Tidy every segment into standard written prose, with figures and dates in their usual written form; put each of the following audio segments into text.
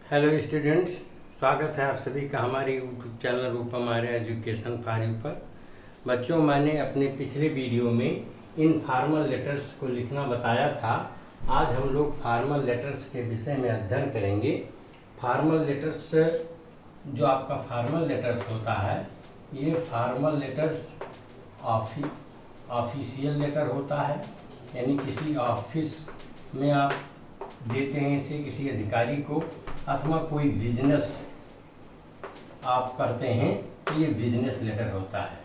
Hello students, स्वागत है आप सभी का हमारे YouTube channel Rupam Arya education for you पर। बच्चों, मैंने अपने पिछले वीडियो में इन फॉर्मल लेटर्स को लिखना बताया था। आज हम लोग फॉर्मल लेटर्स के विषय में अध्ययन करेंगे। फॉर्मल लेटर्स, जो आपका फॉर्मल लेटर्स होता है, ये फॉर्मल लेटर्स ऑफिशियल लेटर होता है, यानी किसी ऑफिस में आप देते हैं इसे किसी अधिकारी को, अथवा कोई बिजनेस आप करते हैं तो ये बिजनेस लेटर होता है।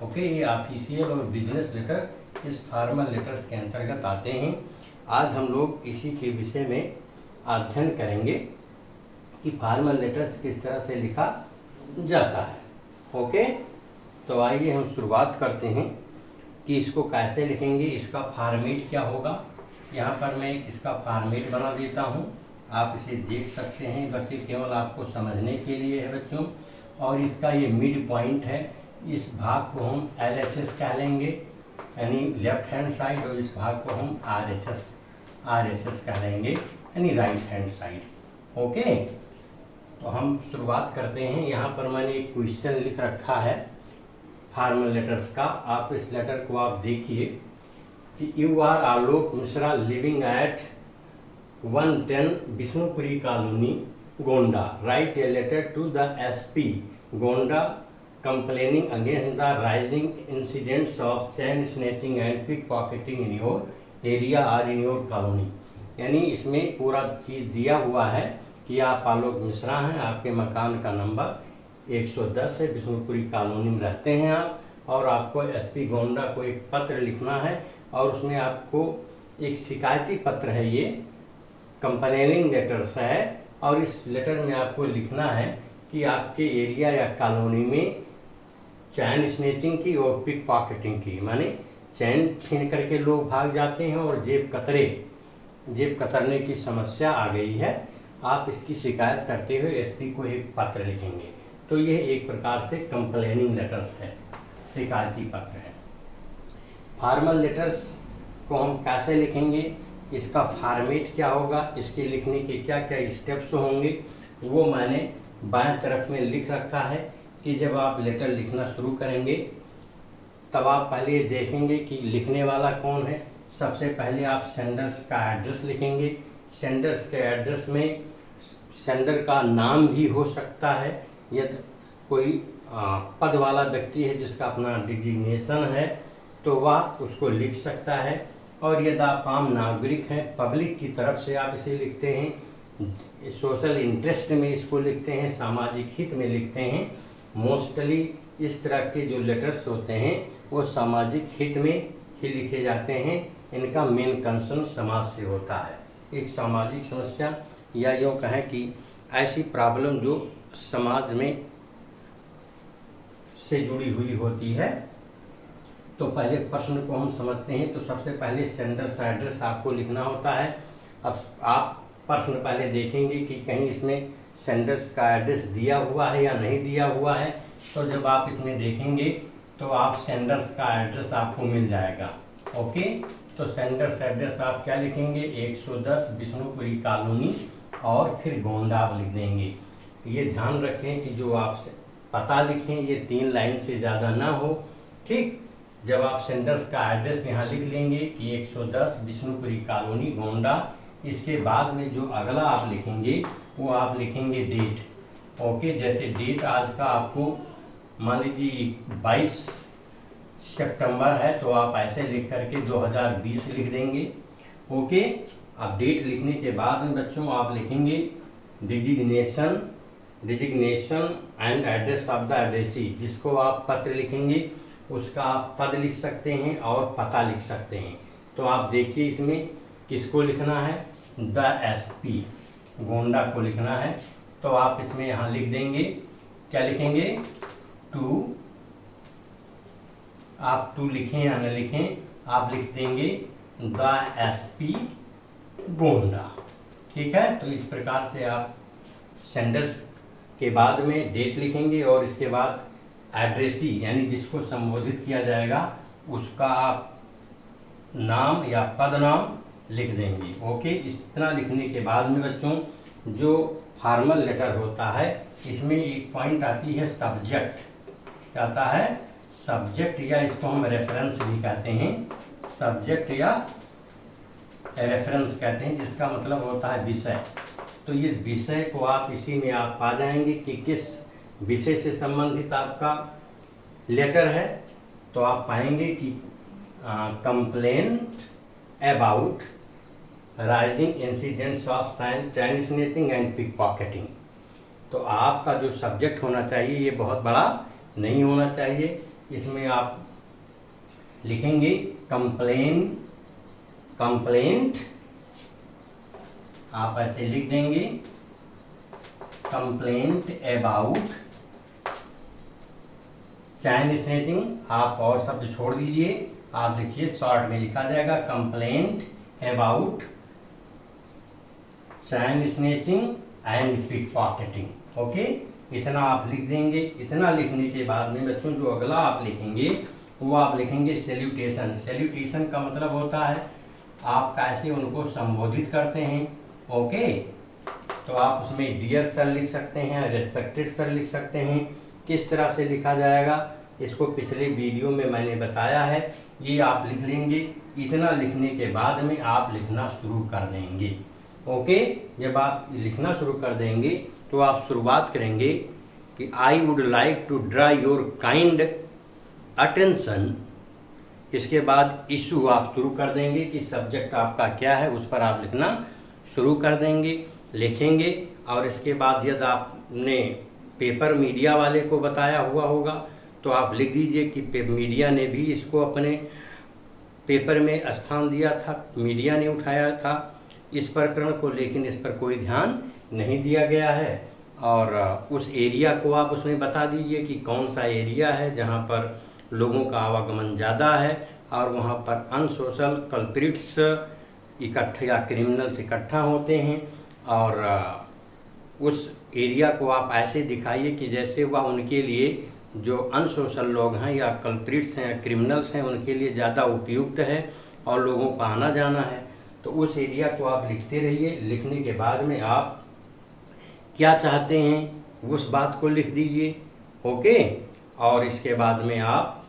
ओके, ये ऑफिशियल और बिजनेस लेटर इस फॉर्मल लेटर्स के अंतर्गत आते हैं। आज हम लोग इसी के विषय में अध्ययन करेंगे कि फॉर्मल लेटर्स किस तरह से लिखा जाता है। ओके, तो आइए हम शुरुआत करते हैं कि इसको कैसे लिखेंगे, इसका फॉर्मेट क्या होगा। यहाँ पर मैं इसका फॉर्मेट बना देता हूँ, आप इसे देख सकते हैं। बस ये केवल आपको समझने के लिए है बच्चों। और इसका ये मिड पॉइंट है, इस भाग को हम LHS कह लेंगे, यानी लेफ्ट हैंड साइड, और इस भाग को हम RHS कह लेंगे, यानी राइट हैंड साइड। ओके, तो हम शुरुआत करते हैं। यहाँ पर मैंने एक क्वेश्चन लिख रखा है फॉर्मल लेटर्स का। आप इस लेटर को आप देखिए कि you are Alok Mishra living at 110 Vishnupuri colony, Gonda. Write a letter to the SP, Gonda, complaining against the rising incidents of chain snatching and pick pocketing in your area और इन योर कॉलोनी। यानी इसमें पूरा चीज़ दिया हुआ है कि आप आलोक मिश्रा हैं, आपके मकान का नंबर 110 है, विष्णुपुरी कॉलोनी में रहते हैं आप, और आपको SP गोंडा को एक पत्र लिखना है, और उसमें आपको एक शिकायती पत्र है, ये कंप्लेनिंग लेटर्स है। और इस लेटर में आपको लिखना है कि आपके एरिया या कॉलोनी में चैन स्नैचिंग की और पिक पॉकेटिंग की, माने चैन छीन करके लोग भाग जाते हैं और जेब कतरने की समस्या आ गई है। आप इसकी शिकायत करते हुए SP को एक पत्र लिखेंगे। तो यह एक प्रकार से कंप्लेनिंग लेटर्स है, शिकायती पत्र है। फॉर्मल लेटर्स को हम कैसे लिखेंगे, इसका फॉर्मेट क्या होगा, इसके लिखने के क्या क्या स्टेप्स होंगे, वो मैंने बाएं तरफ में लिख रखा है कि जब आप लेटर लिखना शुरू करेंगे तब आप पहले देखेंगे कि लिखने वाला कौन है। सबसे पहले आप सेंडर्स का एड्रेस लिखेंगे। सेंडर्स के एड्रेस में सेंडर का नाम भी हो सकता है, यदि कोई पद वाला व्यक्ति है जिसका अपना डिजिग्नेशन है तो वह उसको लिख सकता है। और यदि आप आम नागरिक हैं, पब्लिक की तरफ से आप इसे लिखते हैं, सोशल इंटरेस्ट में इसको लिखते हैं, सामाजिक हित में लिखते हैं। मोस्टली इस तरह के जो लेटर्स होते हैं वो सामाजिक हित में ही लिखे जाते हैं। इनका मेन कंसर्न समाज से होता है, एक सामाजिक समस्या, या यूँ कहें कि ऐसी प्रॉब्लम जो समाज में से जुड़ी हुई होती है। तो पहले प्रश्न को हम समझते हैं। तो सबसे पहले सेंडर्स एड्रेस आपको लिखना होता है। अब आप प्रश्न पहले देखेंगे कि कहीं इसमें सेंडर्स का एड्रेस दिया हुआ है या नहीं दिया हुआ है। तो जब आप इसमें देखेंगे तो आप सेंडर्स का एड्रेस आपको मिल जाएगा। ओके, तो सेंडर्स एड्रेस आप क्या लिखेंगे, 110 विष्णुपुरी कॉलोनी, और फिर गोंडा आप लिख देंगे। ये ध्यान रखें कि जो आप पता लिखें ये 3 लाइन से ज़्यादा ना हो। ठीक, जब आप सेंडर्स का एड्रेस यहाँ लिख लेंगे कि 110 विष्णुपुरी कॉलोनी, गोंडा, इसके बाद में जो अगला आप लिखेंगे वो आप लिखेंगे डेट। ओके, जैसे डेट आज का आपको मान लीजिए 22 सितंबर है, तो आप ऐसे लिख करके 2020 लिख देंगे। ओके, अब डेट लिखने के बाद में बच्चों आप लिखेंगे designation and address of the addressee. जिसको आप पत्र लिखेंगे उसका आप पद लिख सकते हैं और पता लिख सकते हैं। तो आप देखिए इसमें किसको लिखना है, द SP गोंडा को लिखना है। तो आप इसमें यहाँ लिख देंगे, क्या लिखेंगे, टू। आप टू लिखें या न लिखें, आप लिख देंगे द SP गोंडा। ठीक है, तो इस प्रकार से आप सेंडर्स के बाद में डेट लिखेंगे और इसके बाद एड्रेसी यानी जिसको संबोधित किया जाएगा उसका आप नाम या पद नाम लिख देंगे। ओके, इतना लिखने के बाद में बच्चों जो फॉर्मल लेटर होता है इसमें एक पॉइंट आती है सब्जेक्ट, क्या आता है सब्जेक्ट, या इसको हम रेफरेंस भी कहते हैं, सब्जेक्ट या रेफरेंस कहते हैं, जिसका मतलब होता है विषय। तो इस विषय को आप इसी में आप पा जाएंगे कि किस विषय से संबंधित आपका लेटर है। तो आप पाएंगे कि complaint about rising incidents of chain snatching and pick pocketing. तो आपका जो सब्जेक्ट होना चाहिए ये बहुत बड़ा नहीं होना चाहिए। इसमें आप लिखेंगे कंप्लेंट, आप ऐसे लिख देंगे कंप्लेंट अबाउट चैन स्नैचिंग, आप और शब्द छोड़ दीजिए, आप लिखिए शॉर्ट में लिखा जाएगा complaint about chain snatching and pick pocketing. Okay, इतना आप लिख देंगे। इतना लिखने के बाद में बच्चों जो अगला आप लिखेंगे वो आप लिखेंगे सैल्यूटेशन। सैल्यूटेशन का मतलब होता है आप कैसे उनको संबोधित करते हैं। ओके, तो आप उसमें डियर सर लिख सकते हैं, रेस्पेक्टेड सर लिख सकते हैं। किस तरह से लिखा जाएगा इसको पिछले वीडियो में मैंने बताया है, ये आप लिख लेंगे। इतना लिखने के बाद में आप लिखना शुरू कर देंगे। ओके, जब आप लिखना शुरू कर देंगे तो आप शुरुआत करेंगे कि I would like to draw your kind attention. इसके बाद इशू आप शुरू कर देंगे कि सब्जेक्ट आपका क्या है, उस पर आप लिखना शुरू कर देंगे, लिखेंगे। और इसके बाद यदि आपने पेपर मीडिया वाले को बताया हुआ होगा तो आप लिख दीजिए कि मीडिया ने भी इसको अपने पेपर में स्थान दिया था, मीडिया ने उठाया था इस प्रकरण को, लेकिन इस पर कोई ध्यान नहीं दिया गया है। और उस एरिया को आप उसमें बता दीजिए कि कौन सा एरिया है जहाँ पर लोगों का आवागमन ज़्यादा है और वहाँ पर अनसोशल कल्प्रिट्स इकट्ठे या क्रिमिनल्स इकट्ठा होते हैं। और उस एरिया को आप ऐसे दिखाइए कि जैसे वह उनके लिए जो अनसोशल लोग हैं या कल्प्रिट्स हैं या क्रिमिनल्स हैं उनके लिए ज़्यादा उपयुक्त है और लोगों का आना जाना है। तो उस एरिया को आप लिखते रहिए। लिखने के बाद में आप क्या चाहते हैं उस बात को लिख दीजिए। ओके, और इसके बाद में आप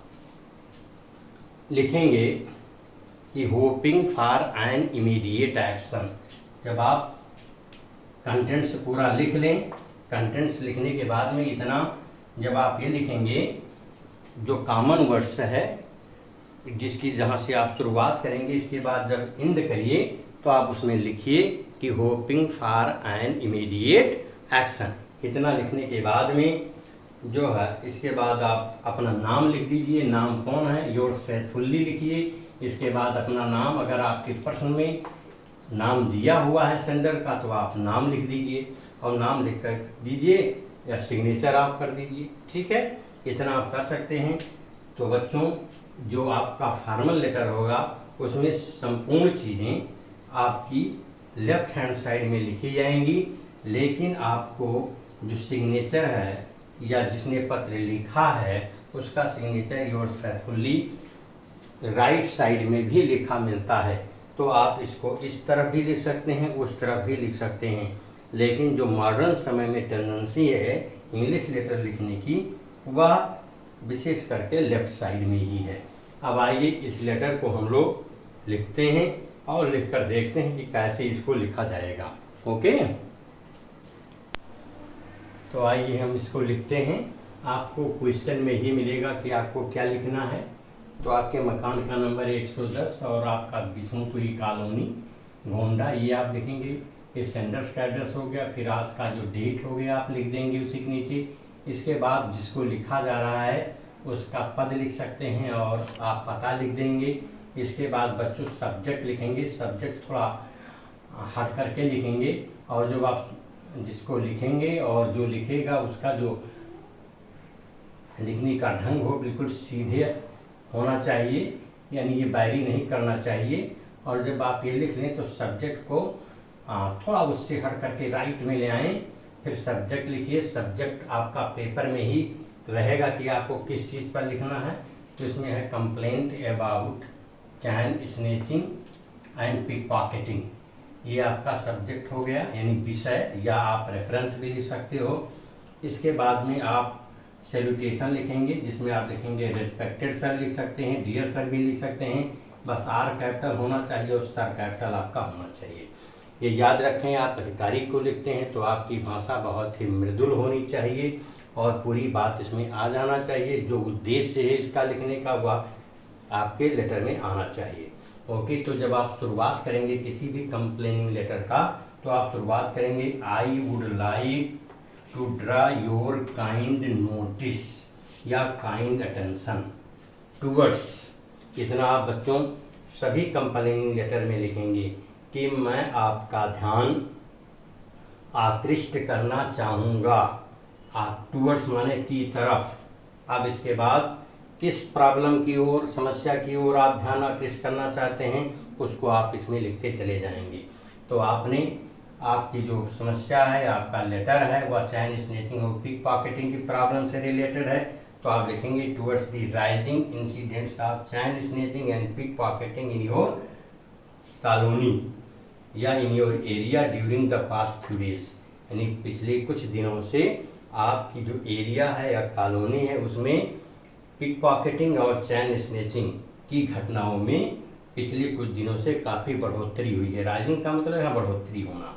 लिखेंगे कि hoping for an immediate action. जब आप कंटेंट्स पूरा लिख लें, कंटेंट्स लिखने के बाद में इतना जब आप ये लिखेंगे जो कॉमन वर्ड्स है जिसकी जहाँ से आप शुरुआत करेंगे, इसके बाद जब इंड करिए तो आप उसमें लिखिए कि hoping for an immediate action. इतना लिखने के बाद में जो है इसके बाद आप अपना नाम लिख दीजिए, नाम कौन है, योर्स फेथफुल्ली लिखिए। इसके बाद अपना नाम, अगर आपके प्रश्न में नाम दिया हुआ है सेंडर का तो आप नाम लिख दीजिए और नाम लिख कर दीजिए या सिग्नेचर आप कर दीजिए। ठीक है, इतना आप कर सकते हैं। तो बच्चों जो आपका फॉर्मल लेटर होगा उसमें संपूर्ण चीज़ें आपकी लेफ्ट हैंड साइड में लिखी जाएंगी, लेकिन आपको जो सिग्नेचर है या जिसने पत्र लिखा है उसका सिग्नेचर योर्स फेथफुल्ली राइट साइड में भी लिखा मिलता है। तो आप इसको इस तरफ भी लिख सकते हैं, उस तरफ भी लिख सकते हैं, लेकिन जो मॉडर्न समय में टेंडेंसी है इंग्लिश लेटर लिखने की वह विशेष करके लेफ्ट साइड में ही है। अब आइए इस लेटर को हम लोग लिखते हैं और लिखकर देखते हैं कि कैसे इसको लिखा जाएगा। ओके, तो आइए हम इसको लिखते हैं। आपको क्वेश्चन में ही मिलेगा कि आपको क्या लिखना है। तो आपके मकान का नंबर 110 और आपका विष्णुपुरी कॉलोनी गोंडा, ये आप लिखेंगे। ये सेंडर्स का एड्रेस हो गया। फिर आज का जो डेट हो गया आप लिख देंगे उसी के नीचे। इसके बाद जिसको लिखा जा रहा है उसका पद लिख सकते हैं और आप पता लिख देंगे। इसके बाद बच्चों सब्जेक्ट लिखेंगे, सब्जेक्ट थोड़ा हट करके लिखेंगे और जब आप जिसको लिखेंगे और जो लिखेगा उसका जो लिखने का ढंग हो बिल्कुल सीधे होना चाहिए, यानी ये बायरी नहीं करना चाहिए। और जब आप ये लिख लें तो सब्जेक्ट को थोड़ा उससे हट करके राइट में ले आएँ। फिर सब्जेक्ट लिखिए। सब्जेक्ट आपका पेपर में ही रहेगा कि आपको किस चीज़ पर लिखना है। तो इसमें है complaint about chain snatching and pick pocketing. ये आपका सब्जेक्ट हो गया यानी विषय, या आप रेफरेंस भी लिख सकते हो। इसके बाद में आप सैल्यूटेशन लिखेंगे, जिसमें आप लिखेंगे रिस्पेक्टेड सर लिख सकते हैं, डियर सर भी लिख सकते हैं। बस आर कैपिटल होना चाहिए और सर कैपिटल आपका होना चाहिए। ये याद रखें, आप अधिकारी को लिखते हैं तो आपकी भाषा बहुत ही मृदुल होनी चाहिए और पूरी बात इसमें आ जाना चाहिए। जो उद्देश्य है इसका लिखने का वह आपके लेटर में आना चाहिए। ओके, तो जब आप शुरुआत करेंगे किसी भी कंप्लेनिंग लेटर का, तो आप शुरुआत करेंगे I would like to draw your kind notice या काइंड अटेंशन टूवर्ड्स। इतना आप बच्चों सभी कंप्लेनिंग लेटर में लिखेंगे कि मैं आपका ध्यान आकृष्ट करना चाहूँगा। टूवर्ड्स माने की तरफ। अब इसके बाद किस प्रॉब्लम की ओर, समस्या की ओर आप ध्यान आकृष्ट करना चाहते हैं, उसको आप इसमें लिखते चले जाएंगे। तो आपने आपकी जो समस्या है, आपका लेटर है, वह चैन स्नैचिंग और पिक पॉकेटिंग की प्रॉब्लम से रिलेटेड है, तो आप लिखेंगे towards the rising incidents of chain snatching and pick pocketing in your colony या in your area during the past few days. यानी पिछले कुछ दिनों से आपकी जो एरिया है या कॉलोनी है उसमें पिक पॉकेटिंग और चैन स्नैचिंग की घटनाओं में पिछले कुछ दिनों से काफ़ी बढ़ोतरी हुई है। राइजिंग का मतलब है बढ़ोतरी होना।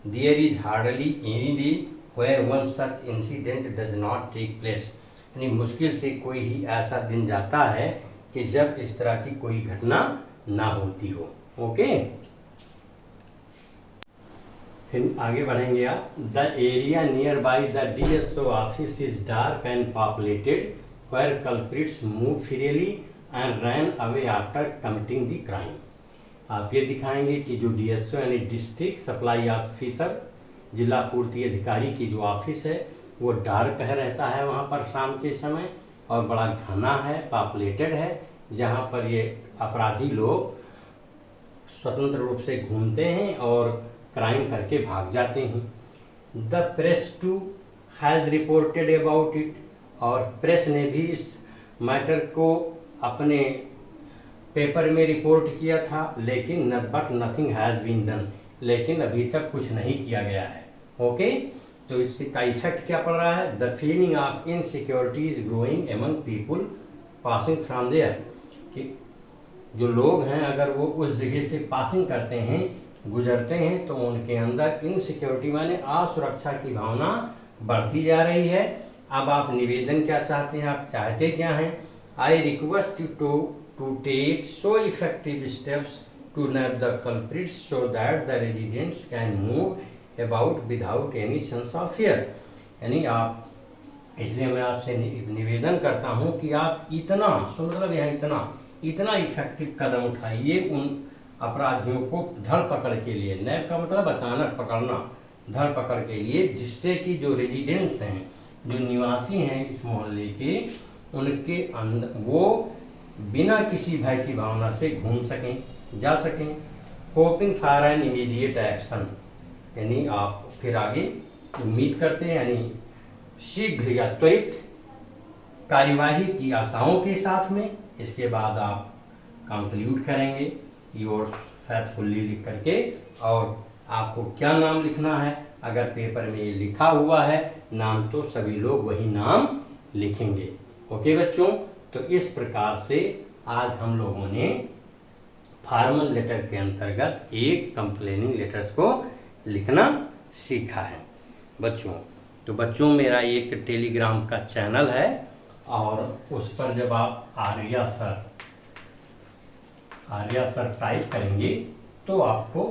There is hardly any day where one such incident does not take place. यानी मुश्किल से कोई ही ऐसा दिन जाता है कि जब इस तरह की कोई घटना ना होती हो। ओके, फिर आगे बढ़ेंगे आप। The area near by the DSO office is dark and populated where culprits move freely and ran away after committing the crime। आप ये दिखाएंगे कि जो DSO यानी डिस्ट्रिक्ट सप्लाई ऑफिसर, जिला पूर्ति अधिकारी की जो ऑफिस है वो डार्क रहता है वहाँ पर शाम के समय, और बड़ा घना है, पॉपुलेटेड है, जहाँ पर ये अपराधी लोग स्वतंत्र रूप से घूमते हैं और क्राइम करके भाग जाते हैं। The press too has reported about it. और प्रेस ने भी इस मैटर को अपने पेपर में रिपोर्ट किया था, लेकिन but nothing has been done. लेकिन अभी तक कुछ नहीं किया गया है। ओके, तो इसका इफेक्ट क्या पड़ रहा है? The feeling of insecurity is growing among people passing from there. कि जो लोग हैं अगर वो उस जगह से पासिंग करते हैं, गुजरते हैं, तो उनके अंदर इनसिक्योरिटी माने असुरक्षा की भावना बढ़ती जा रही है। अब आप निवेदन क्या चाहते हैं, आप चाहते क्या हैं? I request to take so effective steps to nab the culprits so that the residents can move about without any sense of fear. यानी आप, इसलिए मैं आपसे निवेदन करता हूं कि आप इतना, सो मतलब यह इतना इफेक्टिव कदम उठाइए उन अपराधियों को धर पकड़ के लिए। नैप का मतलब अचानक पकड़ना, धर पकड़ के लिए, जिससे कि जो रेजिडेंट्स हैं, जो निवासी हैं इस मोहल्ले के, उनके अंदर वो बिना किसी भय की भावना से घूम सकें, जा सकें। Hoping for an immediate action. यानी आप फिर आगे उम्मीद करते हैं, यानी शीघ्र या त्वरित कार्यवाही की आशाओं के साथ में। इसके बाद आप कंक्लूड करेंगे योर फेथफुल्ली लिख करके, और आपको क्या नाम लिखना है। अगर पेपर में ये लिखा हुआ है नाम, तो सभी लोग वही नाम लिखेंगे। ओके बच्चों, तो इस प्रकार से आज हम लोगों ने फॉर्मल लेटर के अंतर्गत एक कंप्लेनिंग लेटर्स को लिखना सीखा है बच्चों। तो बच्चों, मेरा एक टेलीग्राम का चैनल है, और उस पर जब आप आर्या सर टाइप करेंगे तो आपको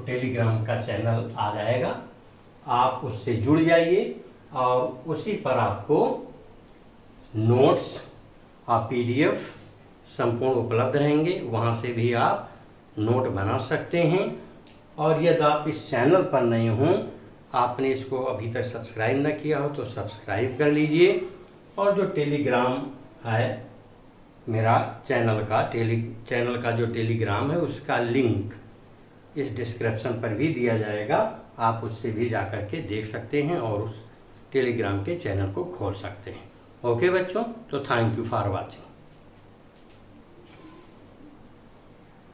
टेलीग्राम का चैनल आ जाएगा। आप उससे जुड़ जाइए और उसी पर आपको नोट्स और PDF संपूर्ण उपलब्ध रहेंगे। वहाँ से भी आप नोट बना सकते हैं। और यदि आप इस चैनल पर नए हों, आपने इसको अभी तक सब्सक्राइब न किया हो तो सब्सक्राइब कर लीजिए। और जो टेलीग्राम है मेरा चैनल का जो टेलीग्राम है उसका लिंक इस डिस्क्रिप्शन पर भी दिया जाएगा। आप उससे भी जा कर के देख सकते हैं और उस टेलीग्राम के चैनल को खोल सकते हैं। ओके बच्चों, तो थैंक यू फॉर वॉचिंग।